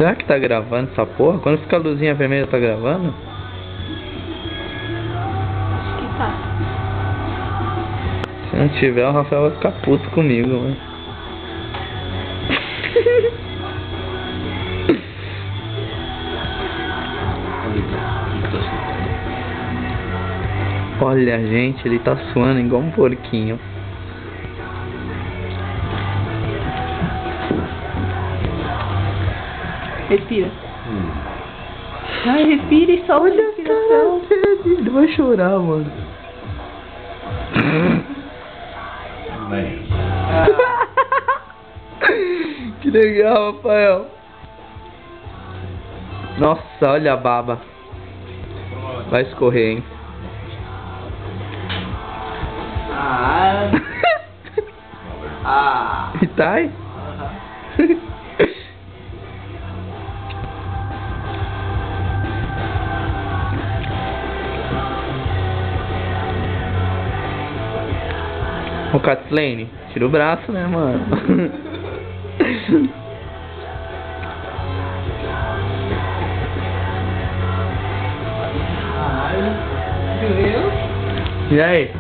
Será que tá gravando essa porra? Quando fica a luzinha vermelha, tá gravando? Acho que tá. Se não tiver, o Rafael vai ficar puto comigo, mano. Olha, gente, ele tá suando igual um porquinho. Respira. Ai, respira e solta a respiração. Ele vai chorar, mano. Que legal, Rafael. Nossa, olha a baba. Vai escorrer, hein? E tá aí? Ô, Kathleen, tira o braço, né, mano? Doeu? E aí?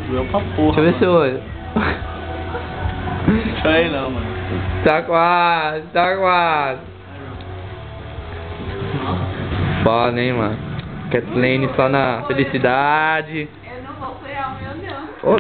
Doeu pra porra. Deixa eu ver seu olho. Deixa aí não, mano. Tá quase, tá quase. Foda, hein, mano. Kathleen só na felicidade. Eu não vou frear o meu, não. Ô,